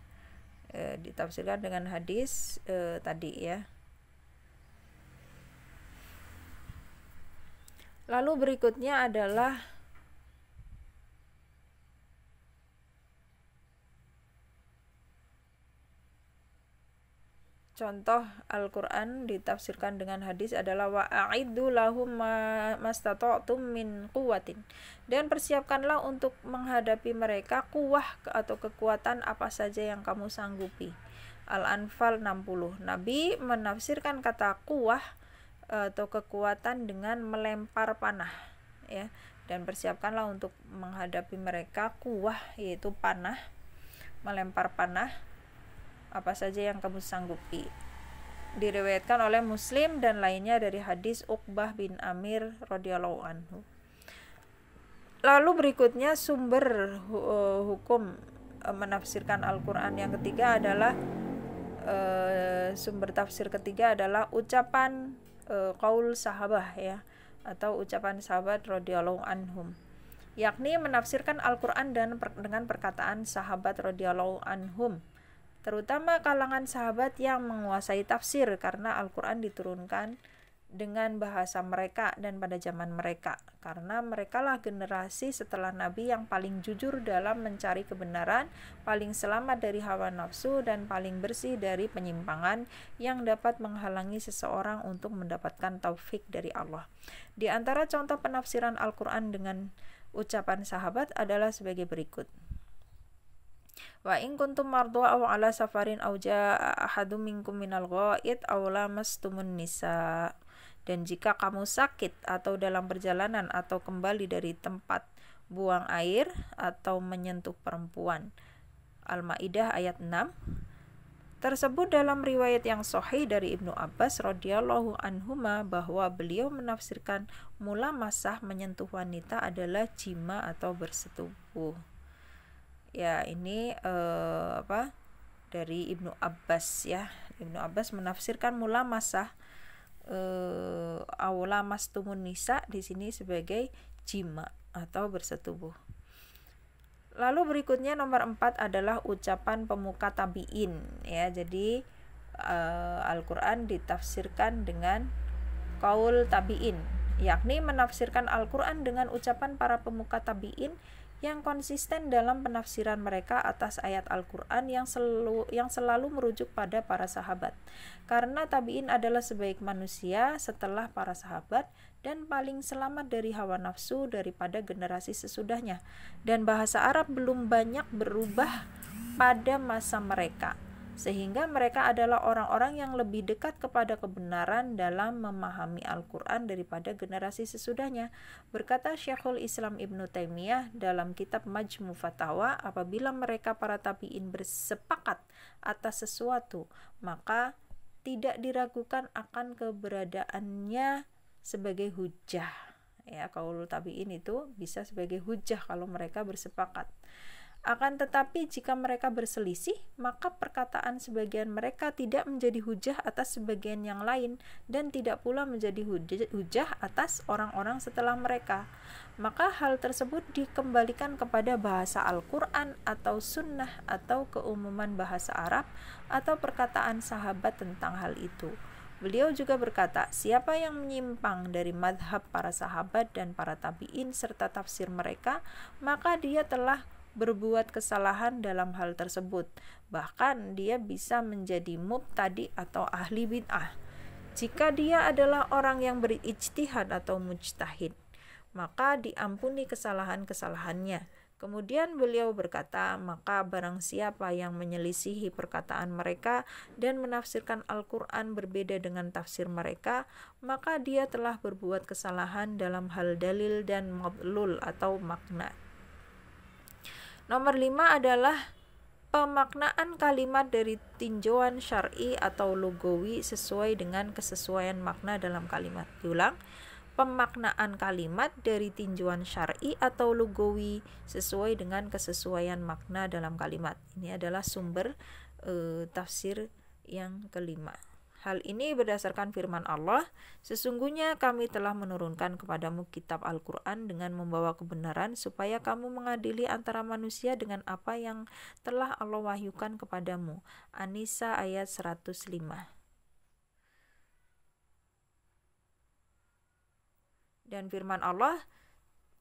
Ditafsirkan dengan hadis tadi, ya. Lalu berikutnya adalah contoh Al-Quran ditafsirkan dengan hadis adalah wa'iddu lahum mastata'tum min quwwatin, dan persiapkanlah untuk menghadapi mereka kuwah atau kekuatan apa saja yang kamu sanggupi. Al-Anfal 60. Nabi menafsirkan kata kuwah atau kekuatan dengan melempar panah, ya, dan persiapkanlah untuk menghadapi mereka kuwah yaitu panah, melempar panah apa saja yang kamu sanggupi. Diriwayatkan oleh Muslim dan lainnya dari hadis Uqbah bin Amir radhiyallahu anhu. Lalu berikutnya sumber hukum menafsirkan Al-Quran yang ketiga adalah sumber tafsir ketiga adalah ucapan qaul sahabah, ya, atau ucapan sahabat radhiyallahu anhum, yakni menafsirkan Al-Quran dengan perkataan sahabat radhiyallahu anhum, terutama kalangan sahabat yang menguasai tafsir, karena Al-Quran diturunkan dengan bahasa mereka dan pada zaman mereka, karena merekalah generasi setelah Nabi yang paling jujur dalam mencari kebenaran, paling selamat dari hawa nafsu, dan paling bersih dari penyimpangan yang dapat menghalangi seseorang untuk mendapatkan taufik dari Allah. Di antara contoh penafsiran Al-Quran dengan ucapan sahabat adalah sebagai berikut. Wa in kuntum mardu aw ala safarin aw jaa ahadum minkum minal ghaid aw lamastumun nisa, dan jika kamu sakit atau dalam perjalanan atau kembali dari tempat buang air atau menyentuh perempuan. Al-Maidah ayat 6. Tersebut dalam riwayat yang sahih dari Ibnu Abbas radhiyallahu anhuma bahwa beliau menafsirkan mula masah menyentuh wanita adalah jima atau bersetubuh. Ya, ini dari Ibnu Abbas, ya. Ibnu Abbas menafsirkan mula masah awla mastumun nisa di sini sebagai jima atau bersetubuh. Lalu berikutnya nomor 4 adalah ucapan pemuka tabi'in, ya. Jadi Al-Qur'an ditafsirkan dengan qaul tabi'in, yakni menafsirkan Al-Qur'an dengan ucapan para pemuka tabi'in yang konsisten dalam penafsiran mereka atas ayat Al-Qur'an yang selalu merujuk pada para sahabat. Karena tabi'in adalah sebaik manusia setelah para sahabat dan paling selamat dari hawa nafsu daripada generasi sesudahnya. Dan bahasa Arab belum banyak berubah pada masa mereka, sehingga mereka adalah orang-orang yang lebih dekat kepada kebenaran dalam memahami Al-Quran daripada generasi sesudahnya. Berkata Syekhul Islam Ibnu Taimiyah dalam kitab Majmu' Fatawa, apabila mereka para tabi'in bersepakat atas sesuatu, maka tidak diragukan akan keberadaannya sebagai hujjah. Ya, qaul tabi'in itu bisa sebagai hujjah kalau mereka bersepakat. Akan tetapi jika mereka berselisih, maka perkataan sebagian mereka tidak menjadi hujah atas sebagian yang lain dan tidak pula menjadi hujah atas orang-orang setelah mereka. Maka hal tersebut dikembalikan kepada bahasa Al-Quran atau sunnah atau keumuman bahasa Arab atau perkataan sahabat tentang hal itu. Beliau juga berkata, siapa yang menyimpang dari madhab para sahabat dan para tabi'in serta tafsir mereka, maka dia telah berbuat kesalahan dalam hal tersebut. Bahkan dia bisa menjadi mubtadi atau ahli bid'ah. Jika dia adalah orang yang berijtihad atau mujtahid, maka diampuni kesalahan-kesalahannya. Kemudian beliau berkata, maka barang siapa yang menyelisihi perkataan mereka dan menafsirkan Al-Quran berbeda dengan tafsir mereka, maka dia telah berbuat kesalahan dalam hal dalil dan madlul atau makna. Nomor 5 adalah pemaknaan kalimat dari tinjauan syar'i atau lugawi sesuai dengan kesesuaian makna dalam kalimat. Diulang, pemaknaan kalimat dari tinjauan syar'i atau lugawi sesuai dengan kesesuaian makna dalam kalimat. Ini adalah sumber tafsir yang kelima. Hal ini berdasarkan firman Allah, sesungguhnya kami telah menurunkan kepadamu kitab Al-Quran dengan membawa kebenaran supaya kamu mengadili antara manusia dengan apa yang telah Allah wahyukan kepadamu. An-Nisa ayat 105. Dan firman Allah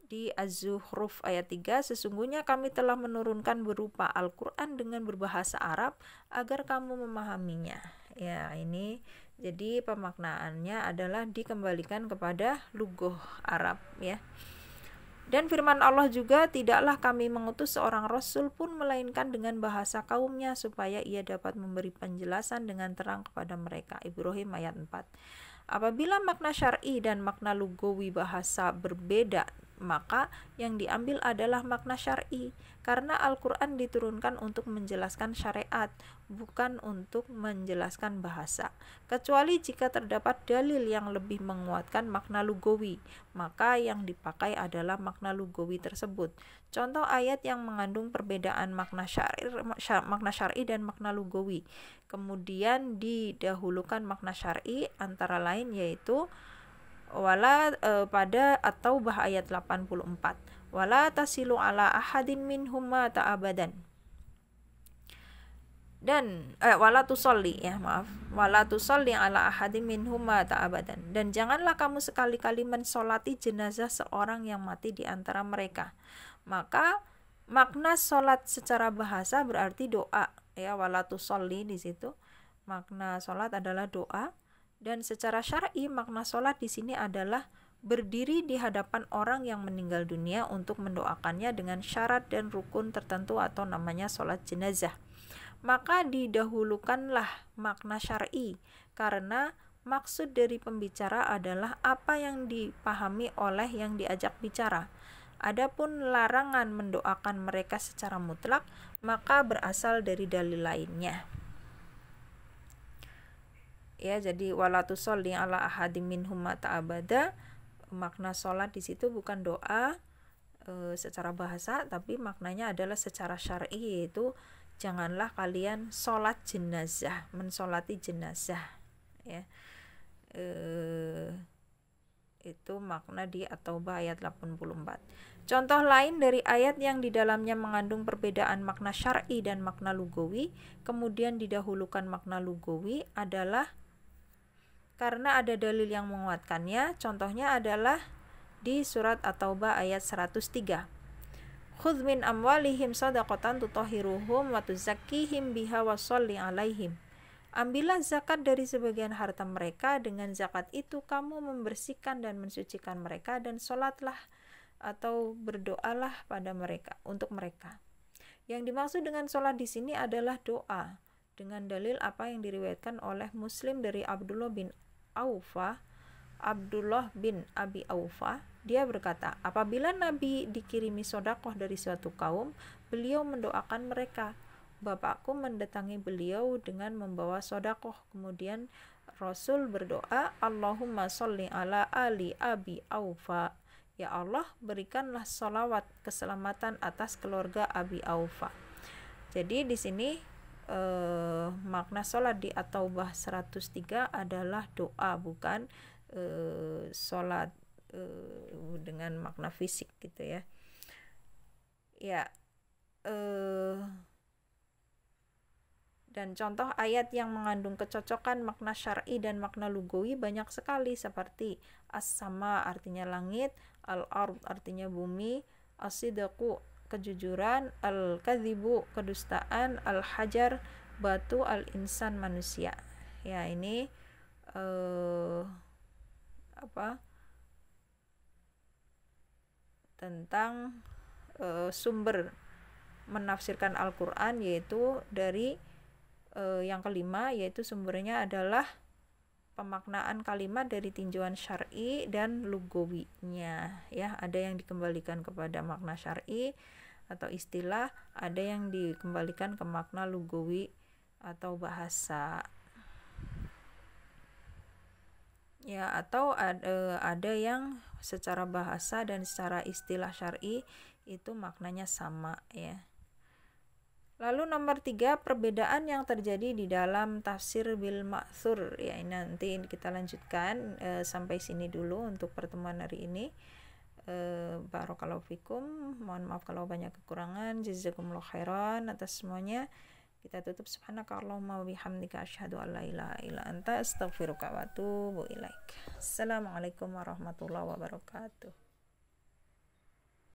di Az-Zukhruf ayat 3, sesungguhnya kami telah menurunkan berupa Al-Quran dengan berbahasa Arab agar kamu memahaminya. Ya, ini jadi pemaknaannya adalah dikembalikan kepada lughah Arab, ya. Dan firman Allah juga, tidaklah kami mengutus seorang rasul pun melainkan dengan bahasa kaumnya supaya ia dapat memberi penjelasan dengan terang kepada mereka. Ibrahim ayat 4. Apabila makna syar'i dan makna lugawi bahasa berbeda, maka yang diambil adalah makna syar'i, karena Al-Quran diturunkan untuk menjelaskan syariat, bukan untuk menjelaskan bahasa. Kecuali jika terdapat dalil yang lebih menguatkan makna lugawi, maka yang dipakai adalah makna lugawi tersebut. Contoh ayat yang mengandung perbedaan makna syar'i dan makna lugawi, kemudian didahulukan makna syar'i antara lain yaitu pada At-Taubah ayat 84. Wala tasilu ala ahadin minhum mata abadan. Dan wala tusolli ala ahadin minhum mata abadan. Dan janganlah kamu sekali-kali mensolati jenazah seorang yang mati di antara mereka. Maka makna solat secara bahasa berarti doa, ya, wala tusolli di situ. Makna solat adalah doa. Dan secara syar'i makna sholat di sini adalah berdiri di hadapan orang yang meninggal dunia untuk mendoakannya dengan syarat dan rukun tertentu atau namanya sholat jenazah. Maka didahulukanlah makna syar'i karena maksud dari pembicara adalah apa yang dipahami oleh yang diajak bicara. Adapun larangan mendoakan mereka secara mutlak maka berasal dari dalil lainnya. Ya, jadi wala tusolli ala ahadim minhum mata abada, makna sholat di situ bukan doa secara bahasa, tapi maknanya adalah secara syar'i, yaitu janganlah kalian sholat jenazah, mensolati jenazah, ya. Itu makna di At-Taubah ayat 84. Contoh lain dari ayat yang di dalamnya mengandung perbedaan makna syar'i dan makna lugawi, kemudian didahulukan makna lugawi adalah karena ada dalil yang menguatkannya. Contohnya adalah di surat At-Taubah ayat 103. Khudz min amwalihim shadaqatan tutahhiruhum wa tuzakkihim biha wa sholli alaihim. Ambillah zakat dari sebagian harta mereka, dengan zakat itu kamu membersihkan dan mensucikan mereka, dan sholatlah atau berdoalah pada mereka, untuk mereka. Yang dimaksud dengan sholat di sini adalah doa, dengan dalil apa yang diriwayatkan oleh Muslim dari Abdullah bin Abi Aufa. Dia berkata, apabila Nabi dikirimi sodakoh dari suatu kaum, beliau mendoakan mereka. Bapakku mendatangi beliau dengan membawa sodakoh. Kemudian Rasul berdoa, Allahumma sholli ala ali Abi Aufa. Ya Allah, berikanlah sholawat keselamatan atas keluarga Abi Aufa. Jadi di sini makna sholat di At-Taubah 103 adalah doa, bukan sholat dengan makna fisik gitu ya. Ya. Dan contoh ayat yang mengandung kecocokan makna syar'i dan makna lugawi banyak sekali, seperti as-sama artinya langit, al-ard artinya bumi, as-sidqu kejujuran, al-kadzibu kedustaan, al-hajar batu, al-insan manusia. Ya, ini tentang sumber menafsirkan Al-Qur'an, yaitu dari yang kelima, yaitu sumbernya adalah pemaknaan kalimat dari tinjauan syar'i dan lugawinya ya. Ada yang dikembalikan kepada makna syar'i atau istilah, ada yang dikembalikan ke makna lugawi atau bahasa ya, atau ada yang secara bahasa dan secara istilah syar'i itu maknanya sama ya. Lalu nomor 3, perbedaan yang terjadi di dalam tafsir bil ma'thur ya. Ini nanti kita lanjutkan, sampai sini dulu untuk pertemuan hari ini. Barakallahu fikum. Mohon maaf kalau banyak kekurangan. Jazakumullah khairan atas semuanya. Kita tutup, subhanakallahumma wa bihamdika asyhadu an la ilaha illa anta astaghfiruka wa atubu ilaik. Assalamualaikum warahmatullahi wabarakatuh.